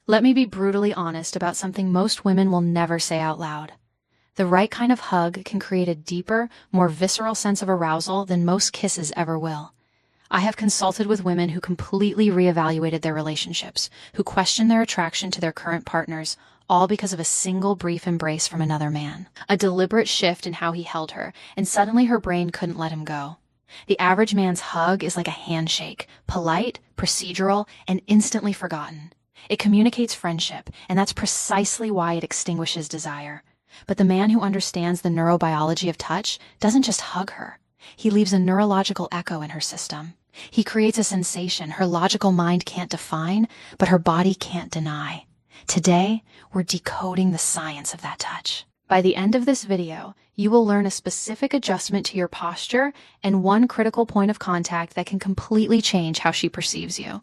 Let me be brutally honest about something most women will never say out loud. The right kind of hug can create a deeper, more visceral sense of arousal than most kisses ever will. I have consulted with women who completely reevaluated their relationships, who questioned their attraction to their current partners, all because of a single brief embrace from another man. A deliberate shift in how he held her, and suddenly her brain couldn't let him go. The average man's hug is like a handshake, polite, procedural, and instantly forgotten. It communicates friendship, and that's precisely why it extinguishes desire. But the man who understands the neurobiology of touch doesn't just hug her. He leaves a neurological echo in her system. He creates a sensation her logical mind can't define, but her body can't deny. Today, we're decoding the science of that touch. By the end of this video, you will learn a specific adjustment to your posture and one critical point of contact that can completely change how she perceives you.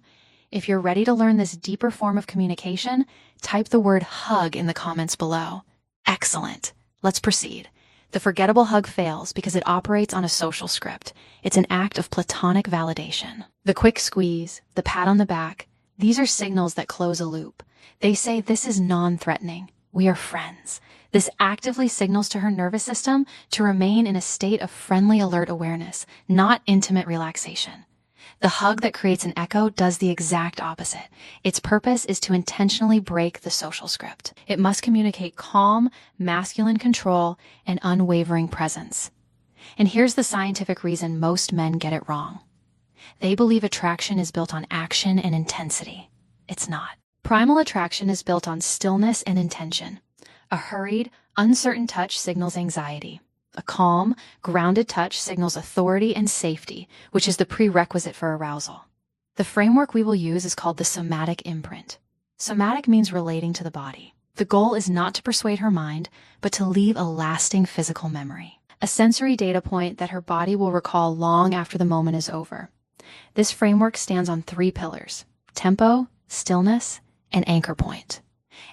If you're ready to learn this deeper form of communication, type the word hug in the comments below. Excellent. Let's proceed. The forgettable hug fails because it operates on a social script. It's an act of platonic validation. The quick squeeze, the pat on the back, these are signals that close a loop. They say this is non-threatening. We are friends. This actively signals to her nervous system to remain in a state of friendly alert awareness, not intimate relaxation. The hug that creates an echo does the exact opposite. Its purpose is to intentionally break the social script. It must communicate calm, masculine control, and unwavering presence. And here's the scientific reason most men get it wrong. They believe attraction is built on action and intensity. It's not. Primal attraction is built on stillness and intention. A hurried, uncertain touch signals anxiety. A calm, grounded touch signals authority and safety, which is the prerequisite for arousal. The framework we will use is called the somatic imprint. Somatic means relating to the body. The goal is not to persuade her mind, but to leave a lasting physical memory. A sensory data point that her body will recall long after the moment is over. This framework stands on 3 pillars: tempo, stillness, and anchor point.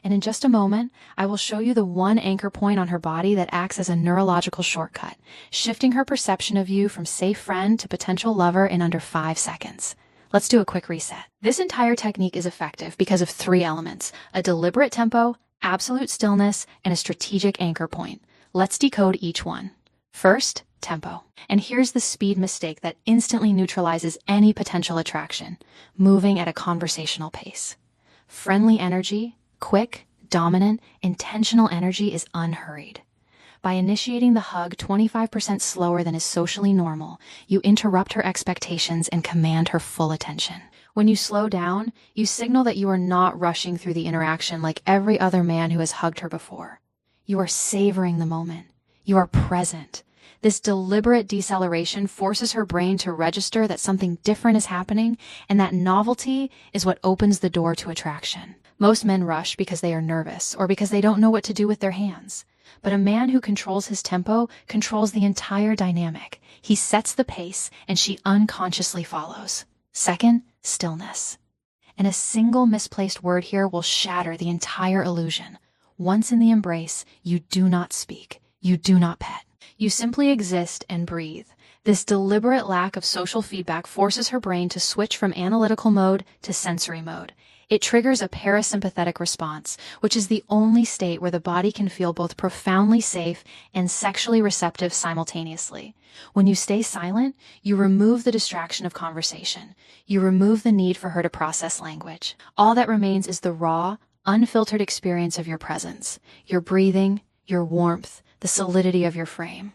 And in just a moment, I will show you the one anchor point on her body that acts as a neurological shortcut, shifting her perception of you from safe friend to potential lover in under 5 seconds. Let's do a quick reset. This entire technique is effective because of 3 elements: a deliberate tempo, absolute stillness, and a strategic anchor point. Let's decode each one. First, tempo. And here's the speed mistake that instantly neutralizes any potential attraction: moving at a conversational pace. Friendly energy, quick, dominant, intentional energy is unhurried. By initiating the hug 25% slower than is socially normal, you interrupt her expectations and command her full attention. When you slow down, you signal that you are not rushing through the interaction like every other man who has hugged her before. You are savoring the moment. You are present. This deliberate deceleration forces her brain to register that something different is happening, and that novelty is what opens the door to attraction. Most men rush because they are nervous or because they don't know what to do with their hands. But a man who controls his tempo controls the entire dynamic. He sets the pace, and she unconsciously follows. Second, stillness. And a single misplaced word here will shatter the entire illusion. Once in the embrace, you do not speak. You do not pet. You simply exist and breathe. This deliberate lack of social feedback forces her brain to switch from analytical mode to sensory mode. It triggers a parasympathetic response, which is the only state where the body can feel both profoundly safe and sexually receptive simultaneously. When you stay silent, you remove the distraction of conversation. You remove the need for her to process language. All that remains is the raw, unfiltered experience of your presence, your breathing, your warmth, the solidity of your frame.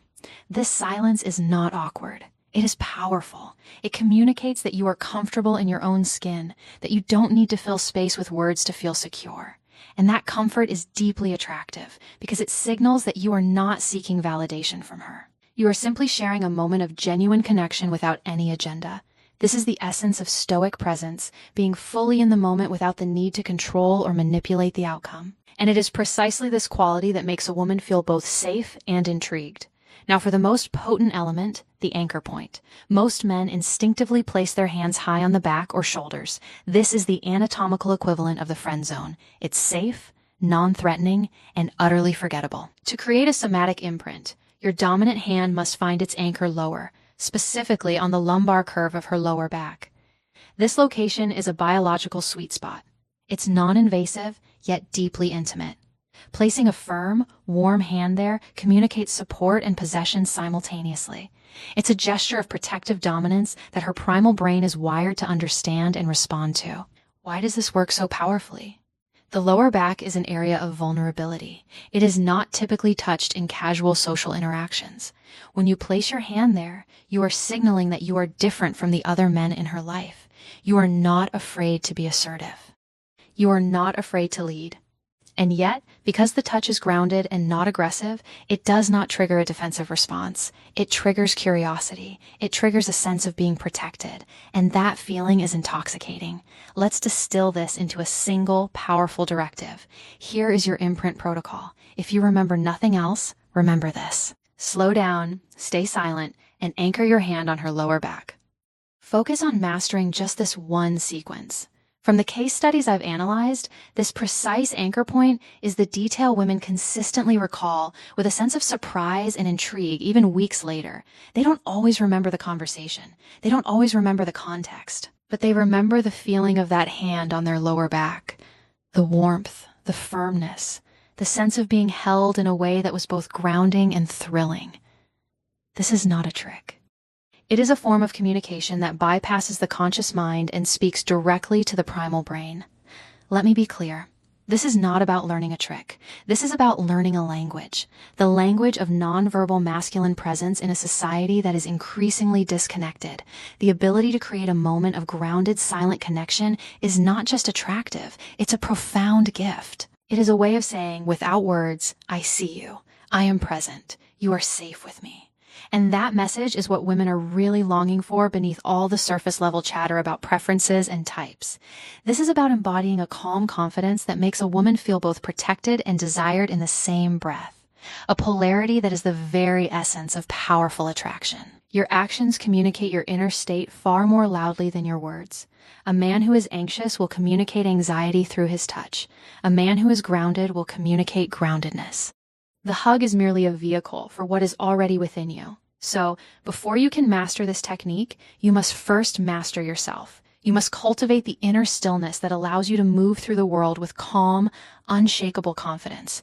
This silence is not awkward. It is powerful. It communicates that you are comfortable in your own skin, that you don't need to fill space with words to feel secure. And that comfort is deeply attractive because it signals that you are not seeking validation from her. You are simply sharing a moment of genuine connection without any agenda. This is the essence of stoic presence, being fully in the moment without the need to control or manipulate the outcome. And it is precisely this quality that makes a woman feel both safe and intrigued. Now, for the most potent element, the anchor point. Most men instinctively place their hands high on the back or shoulders. This is the anatomical equivalent of the friend zone. It's safe, non-threatening, and utterly forgettable. To create a somatic imprint, your dominant hand must find its anchor lower, specifically on the lumbar curve of her lower back. This location is a biological sweet spot. It's non-invasive, yet deeply intimate. Placing a firm, warm hand there communicates support and possession simultaneously. It's a gesture of protective dominance that her primal brain is wired to understand and respond to. Why does this work so powerfully? The lower back is an area of vulnerability. It is not typically touched in casual social interactions. When you place your hand there, you are signaling that you are different from the other men in her life. You are not afraid to be assertive. You are not afraid to lead. And yet, because the touch is grounded and not aggressive, it does not trigger a defensive response. It triggers curiosity. It triggers a sense of being protected. And that feeling is intoxicating. Let's distill this into a single, powerful directive. Here is your imprint protocol. If you remember nothing else, remember this. Slow down, stay silent, and anchor your hand on her lower back. Focus on mastering just this one sequence. From the case studies I've analyzed, this precise anchor point is the detail women consistently recall with a sense of surprise and intrigue even weeks later. They don't always remember the conversation. They don't always remember the context. But they remember the feeling of that hand on their lower back. The warmth, the firmness, the sense of being held in a way that was both grounding and thrilling. This is not a trick. It is a form of communication that bypasses the conscious mind and speaks directly to the primal brain. Let me be clear. This is not about learning a trick. This is about learning a language. The language of nonverbal masculine presence in a society that is increasingly disconnected. The ability to create a moment of grounded, silent connection is not just attractive. It's a profound gift. It is a way of saying, without words, I see you. I am present. You are safe with me. And that message is what women are really longing for beneath all the surface-level chatter about preferences and types. This is about embodying a calm confidence that makes a woman feel both protected and desired in the same breath. A polarity that is the very essence of powerful attraction. Your actions communicate your inner state far more loudly than your words. A man who is anxious will communicate anxiety through his touch. A man who is grounded will communicate groundedness. The hug is merely a vehicle for what is already within you. So, before you can master this technique, you must first master yourself. You must cultivate the inner stillness that allows you to move through the world with calm, unshakable confidence.